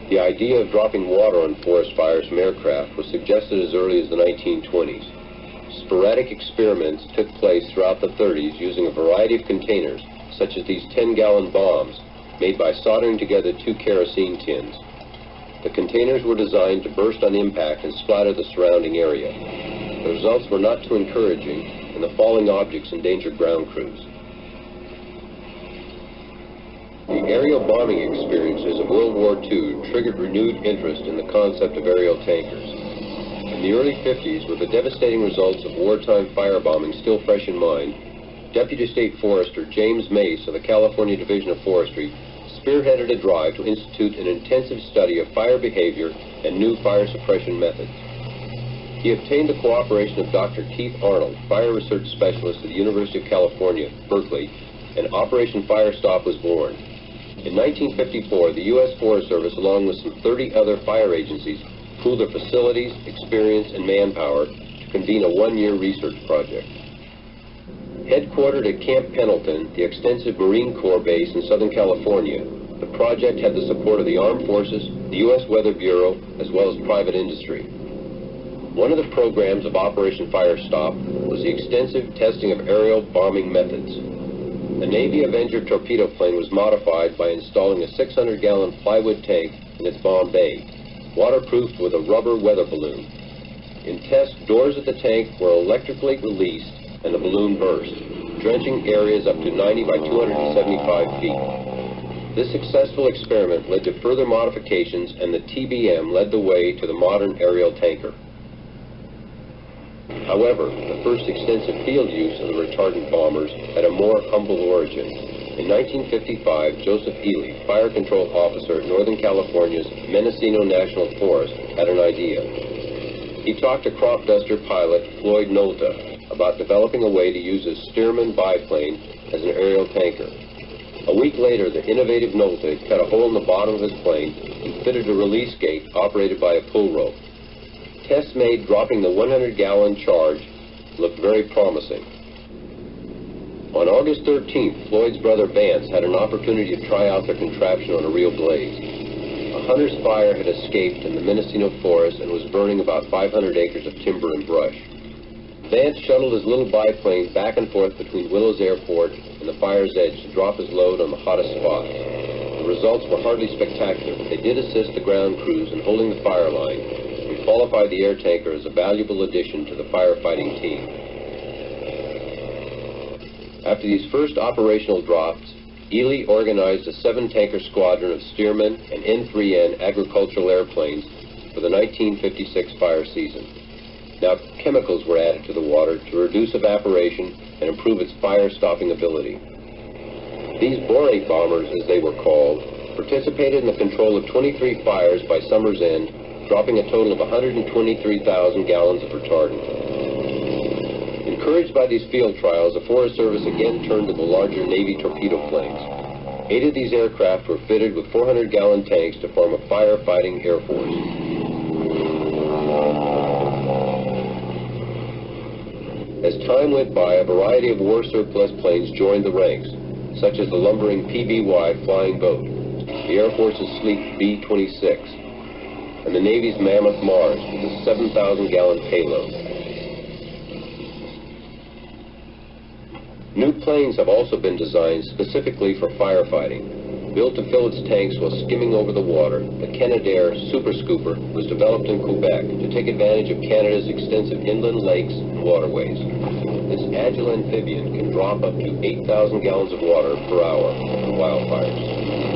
The idea of dropping water on forest fires from aircraft was suggested as early as the 1920s. Sporadic experiments took place throughout the 30s using a variety of containers, such as these 10-gallon bombs, made by soldering together 2 kerosene tins. The containers were designed to burst on impact and splatter the surrounding area. The results were not too encouraging, and the falling objects endangered ground crews. The aerial bombing experiences of World War II triggered renewed interest in the concept of aerial tankers. In the early 50s, with the devastating results of wartime firebombing still fresh in mind, Deputy State Forester James Mace of the California Division of Forestry spearheaded a drive to institute an intensive study of fire behavior and new fire suppression methods. He obtained the cooperation of Dr. Keith Arnold, fire research specialist at the University of California, Berkeley, and Operation Firestop was born. In 1954, the U.S. Forest Service, along with some 30 other fire agencies, pooled their facilities, experience, and manpower to convene a one-year research project. Headquartered at Camp Pendleton, the extensive Marine Corps base in Southern California, the project had the support of the Armed Forces, the U.S. Weather Bureau, as well as private industry. One of the programs of Operation Firestop was the extensive testing of aerial bombing methods. The Navy Avenger torpedo plane was modified by installing a 600-gallon plywood tank in its bomb bay, waterproofed with a rubber weather balloon. In tests, doors of the tank were electrically released and the balloon burst, drenching areas up to 90 by 275 feet. This successful experiment led to further modifications, and the TBM led the way to the modern aerial tanker. However, the first extensive field use of the retardant bombers had a more humble origin. In 1955, Joseph Ely, Fire Control Officer at Northern California's Mendocino National Forest, had an idea. He talked to crop duster pilot Floyd Nolta about developing a way to use a Stearman biplane as an aerial tanker. A week later, the innovative Nolta cut a hole in the bottom of his plane and fitted a release gate operated by a pull rope. Tests made dropping the 100-gallon charge looked very promising. On August 13th, Floyd's brother Vance had an opportunity to try out their contraption on a real blaze. A hunter's fire had escaped in the Mendocino forest and was burning about 500 acres of timber and brush. Vance shuttled his little biplane back and forth between Willows Airport and the fire's edge to drop his load on the hottest spots. The results were hardly spectacular, but they did assist the ground crews in holding the fire line, qualified the air tanker as a valuable addition to the firefighting team. After these first operational drops, Ely organized a 7-tanker squadron of Stearman and N3N agricultural airplanes for the 1956 fire season. Now chemicals were added to the water to reduce evaporation and improve its fire-stopping ability. These borate bombers, as they were called, participated in the control of 23 fires by summer's end, dropping a total of 123,000 gallons of retardant. Encouraged by these field trials, the Forest Service again turned to the larger Navy torpedo planes. 8 of these aircraft were fitted with 400-gallon tanks to form a firefighting air force. As time went by, a variety of war surplus planes joined the ranks, such as the lumbering PBY flying boat, the Air Force's sleek B-26, and the Navy's Mammoth Mars with a 7,000-gallon payload. New planes have also been designed specifically for firefighting. Built to fill its tanks while skimming over the water, the Canadair Super Scooper was developed in Quebec to take advantage of Canada's extensive inland lakes and waterways. This agile amphibian can drop up to 8,000 gallons of water per hour for wildfires.